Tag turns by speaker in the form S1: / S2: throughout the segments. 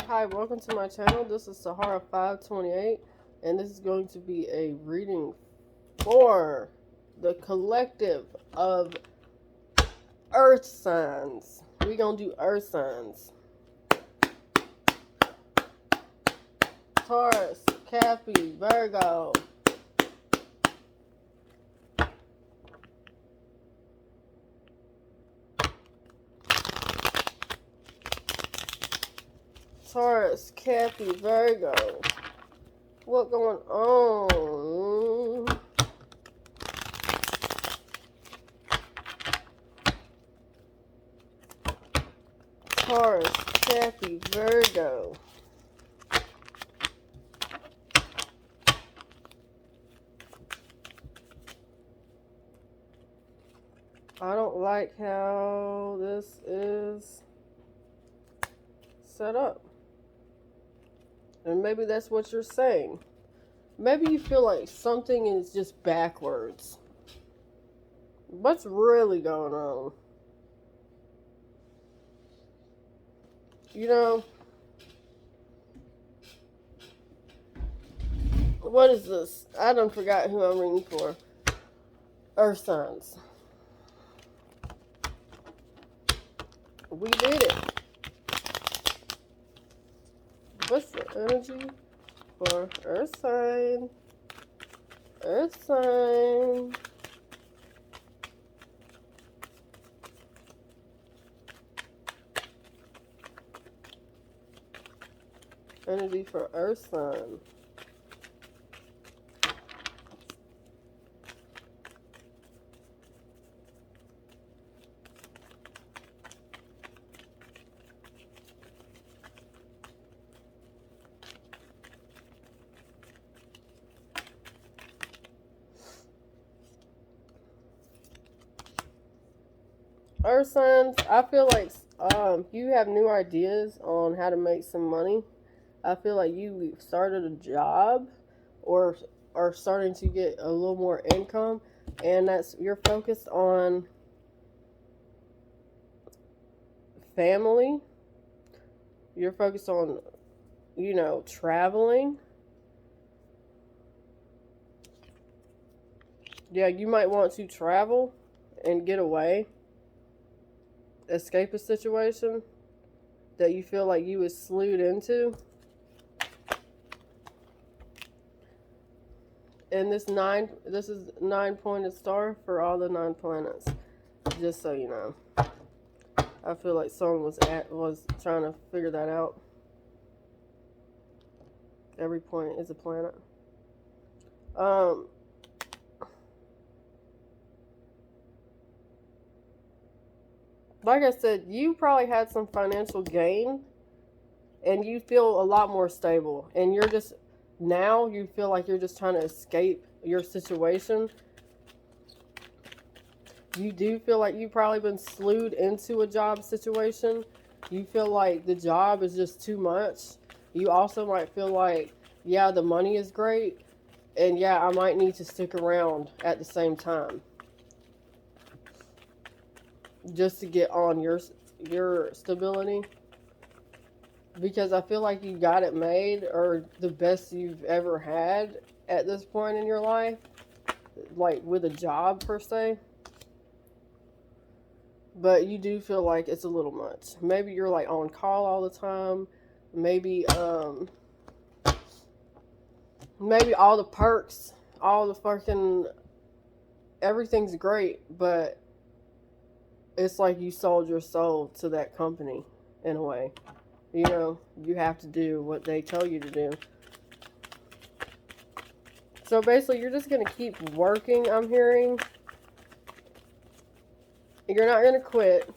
S1: Hi, welcome to my channel. This is Sahara 528, and this is going to be a reading for the collective of earth signs. We're going to do earth signs. Taurus, Capricorn, Virgo. Taurus, Capricorn, Virgo. What going on? Taurus, Capricorn, Virgo. I don't like how this is set up. And maybe that's what you're saying. Maybe you feel like something is just backwards. What's really going on? You know, what is this? I done forgot who I'm reading for. Earth signs. We did it. What's the energy for Earth sign? Earth sign. Energy for Earth sign. Earth signs, I feel like you have new ideas on how to make some money. I feel like you started a job or are starting to get a little more income, and you're focused on family. You're focused on, traveling. Yeah, you might want to travel and get away. Escape a situation that you feel like you was slewed into. And this is 9-pointed star for all the 9 planets. Just so you know. I feel like someone was trying to figure that out. Every point is a planet. Like I said, you probably had some financial gain and you feel a lot more stable. And now you feel like you're just trying to escape your situation. You do feel like you've probably been slewed into a job situation. You feel like the job is just too much. You also might feel like, yeah, the money is great. And yeah, I might need to stick around at the same time. Just to get on your stability. Because I feel like you got it made, or the best you've ever had at this point in your life. Like with a job per se. But you do feel like it's a little much. Maybe you're like on call all the time. Maybe all the perks, all the fucking everything's great, but it's like you sold your soul to that company in a way. You have to do what they tell you to do. So basically, you're just going to keep working, I'm hearing. You're not going to quit.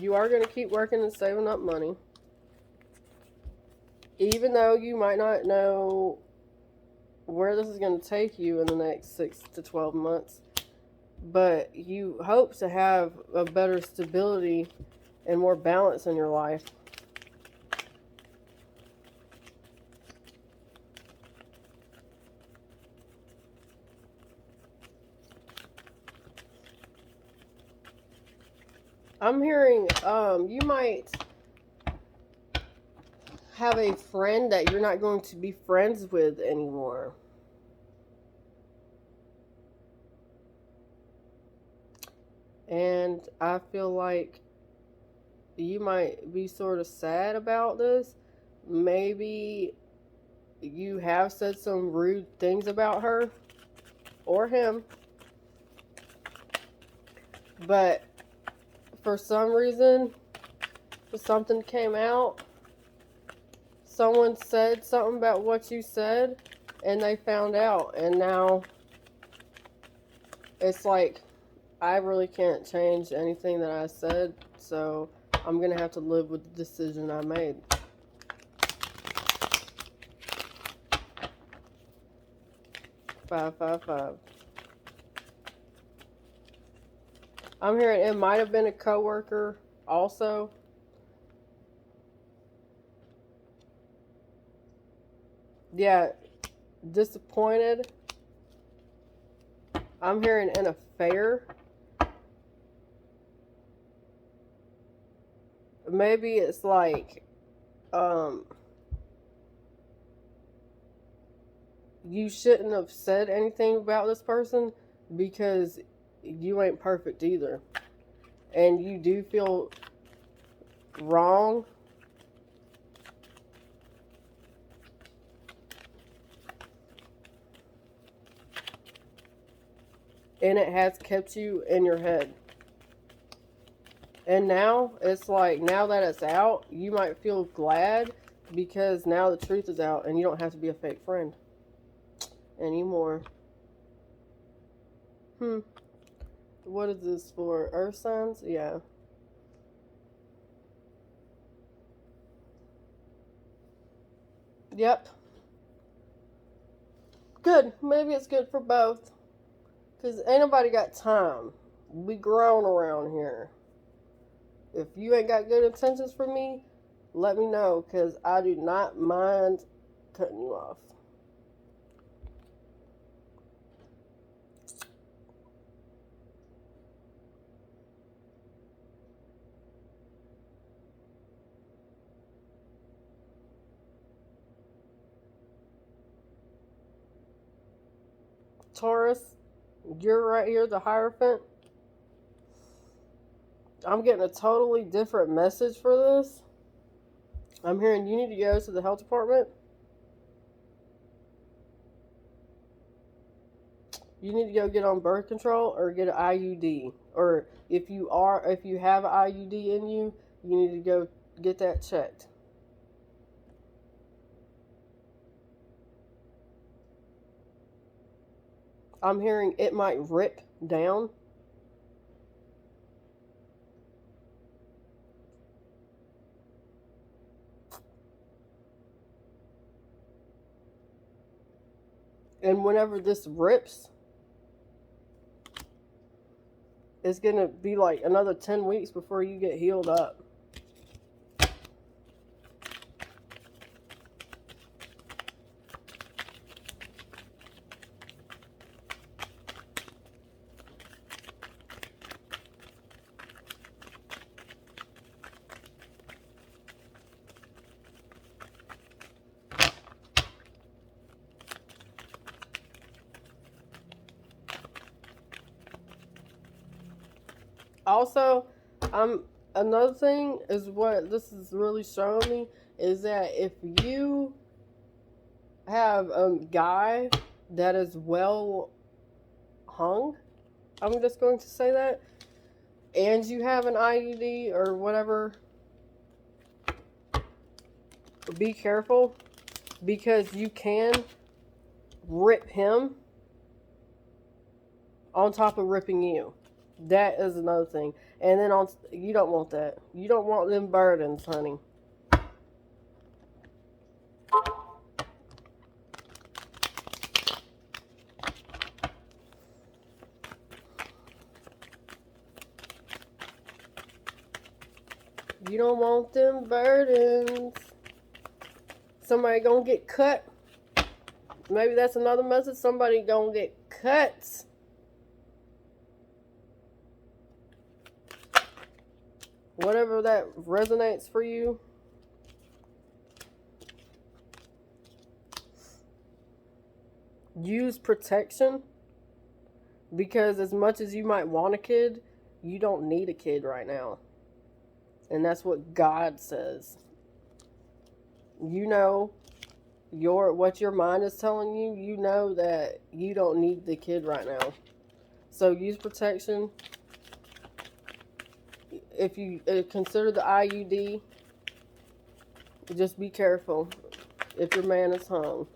S1: You are going to keep working and saving up money. Even though you might not know where this is going to take you in the next 6 to 12 months. But you hope to have a better stability and more balance in your life. I'm hearing you might have a friend that you're not going to be friends with anymore. And I feel like you might be sort of sad about this. Maybe you have said some rude things about her or him, but for some reason, something came out. Someone said something about what you said, and they found out, and now it's like, I really can't change anything that I said, so I'm gonna have to live with the decision I made. Five, five, five. I'm hearing it might have been a coworker also. Yeah, disappointed. I'm hearing an affair. Maybe it's like, you shouldn't have said anything about this person because you ain't perfect either. And you do feel wrong. And it has kept you in your head. And now, it's like, now that it's out, you might feel glad because now the truth is out and you don't have to be a fake friend anymore. What is this for? Earth signs? Yeah. Yep. Good. Maybe it's good for both. Because ain't nobody got time. We grown around here. If you ain't got good intentions for me, let me know. Because I do not mind cutting you off. Taurus, you're right here, the Hierophant. I'm getting a totally different message for this. I'm hearing you need to go to the health department. You need to go get on birth control or get an IUD. Or if you have an IUD in you, you need to go get that checked. I'm hearing it might rip down. And whenever this rips, it's going to be like another 10 weeks before you get healed up. Also, another thing is what this is really showing me is that if you have a guy that is well hung, I'm just going to say that, and you have an IUD or whatever, be careful because you can rip him on top of ripping you. That is another thing. And then you don't want that. You don't want them burdens, honey. You don't want them burdens. Somebody gonna get cut. Maybe that's another message. Somebody gonna get cut. whatever that resonates for you. Use protection, because as much as you might want a kid, you don't need a kid right now. And that's what God says. You know what your mind is telling you. You know that you don't need the kid right now. So use protection. If you consider the IUD, just be careful if your man is hung.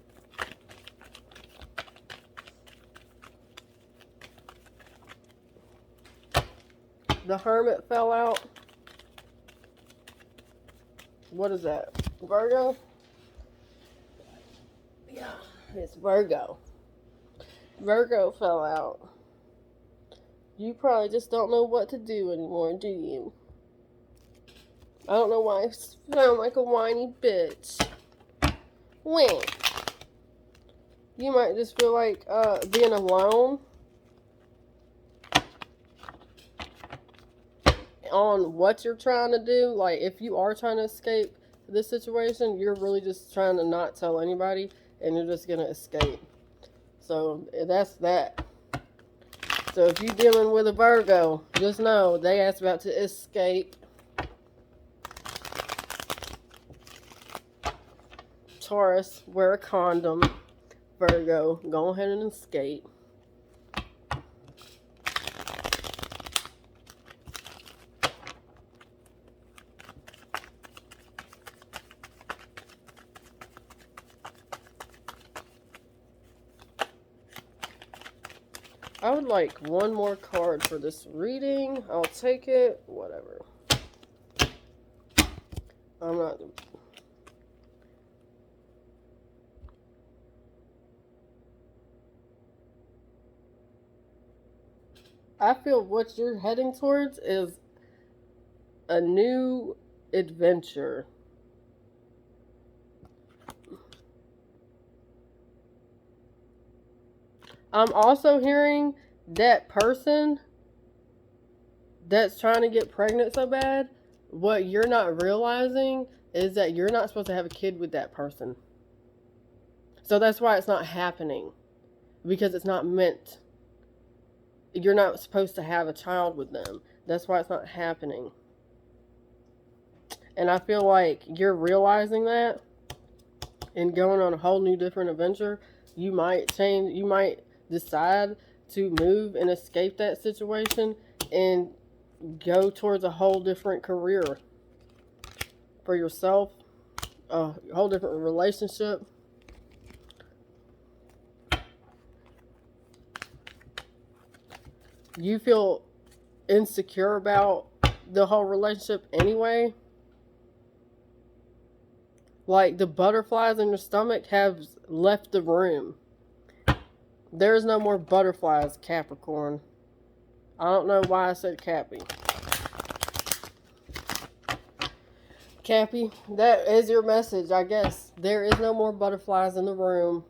S1: The Hermit fell out. What is that? Virgo? Yeah, it's Virgo. Virgo fell out. You probably just don't know what to do anymore, do you? I don't know why I sound like a whiny bitch. When? You might just feel like being alone on what you're trying to do. Like, if you are trying to escape this situation, you're really just trying to not tell anybody, and you're just going to escape. So, that's that. So, if you're dealing with a Virgo, just know they asked about to escape. Taurus, wear a condom. Virgo, go ahead and escape. I would like one more card for this reading. I'll take it. Whatever. I'm not... I feel what you're heading towards is a new adventure. I'm also hearing that person that's trying to get pregnant so bad, what you're not realizing is that you're not supposed to have a kid with that person. So that's why it's not happening. Because it's not meant. You're not supposed to have a child with them. That's why it's not happening. And I feel like you're realizing that and going on a whole new different adventure. You might change, you might decide to move and escape that situation and go towards a whole different career for yourself, a whole different relationship. You feel insecure about the whole relationship anyway. Like the butterflies in your stomach have left the room. There's no more butterflies, Capricorn. I don't know why I said Cappy. Cappy, that is your message, I guess. There is no more butterflies in the room.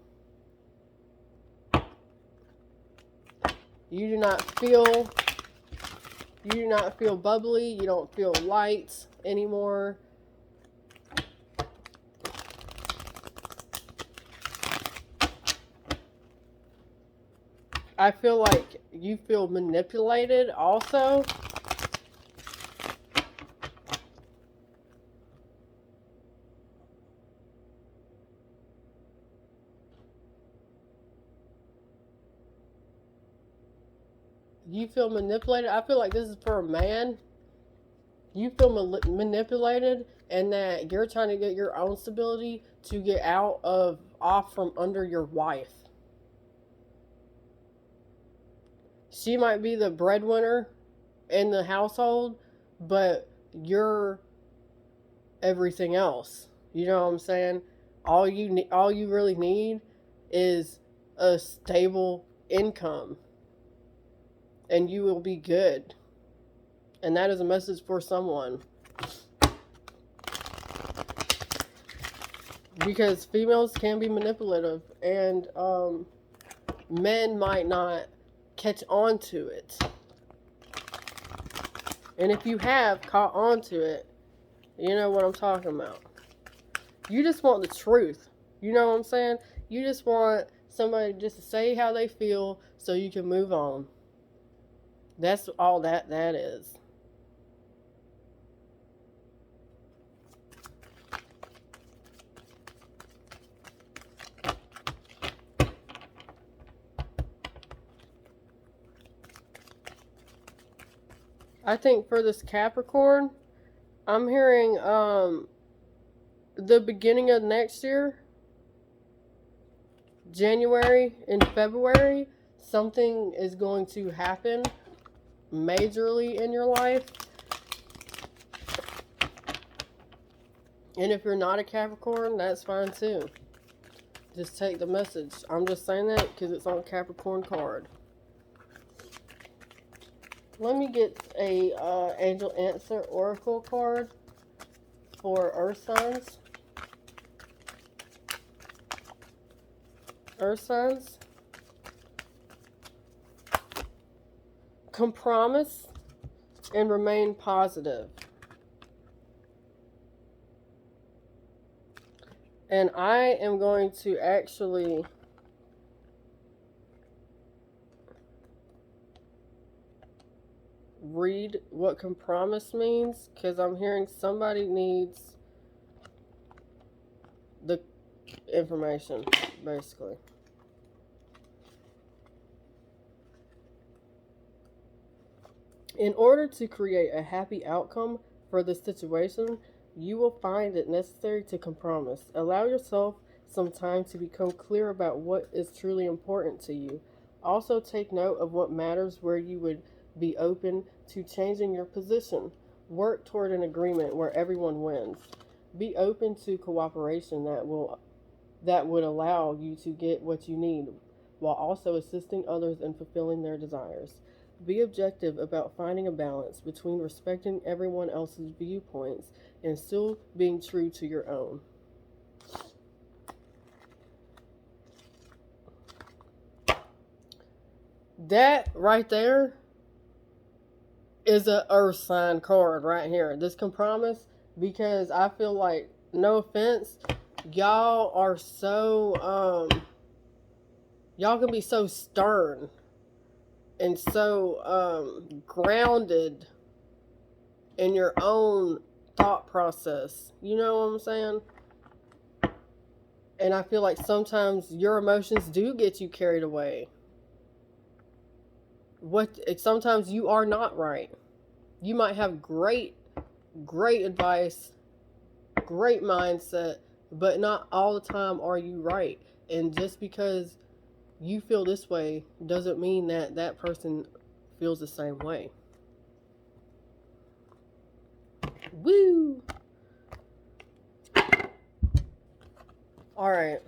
S1: You do not feel bubbly. You don't feel light anymore. I feel like you feel manipulated also. You feel manipulated. I feel like this is for a man. You feel manipulated, and that you're trying to get your own stability to get off from under your wife. She might be the breadwinner in the household, but you're everything else. You know what I'm saying? All you really need is a stable income, and you will be good. And that is a message for someone. Because females can be manipulative, and men might not catch on to it. And if you have caught on to it, you know what I'm talking about. You just want the truth. You know what I'm saying? You just want somebody just to say how they feel so you can move on. That's all that is. I think for this Capricorn, I'm hearing the beginning of next year, January and February, something is going to happen majorly in your life. And if you're not a Capricorn, that's fine too. Just take the message. I'm just saying that because it's on a Capricorn card. Let me get a Angel Answer Oracle card for Earth signs. Earth signs. Compromise and remain positive. And I am going to actually read what compromise means, because I'm hearing somebody needs the information, basically. In order to create a happy outcome for the situation, you will find it necessary to compromise. Allow yourself some time to become clear about what is truly important to you. Also, take note of what matters where you would be open to changing your position. Work toward an agreement where everyone wins. Be open to cooperation that would allow you to get what you need, while also assisting others in fulfilling their desires. Be objective about finding a balance between respecting everyone else's viewpoints and still being true to your own. That right there is a earth sign card right here. This compromise, because I feel like, no offense, y'all are so y'all can be so stern and so grounded in your own thought process. You know what I'm saying? And I feel like sometimes your emotions do get you carried away. Sometimes you are not right. You might have great advice, great mindset, but not all the time are you right. And just because you feel this way doesn't mean that person feels the same way. Woo! Alright.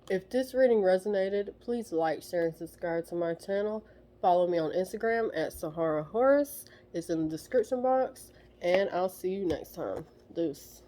S1: If this reading resonated, please like, share, and subscribe to my channel. Follow me on Instagram at saharahorus. It's in the description box. And I'll see you next time. Deuce.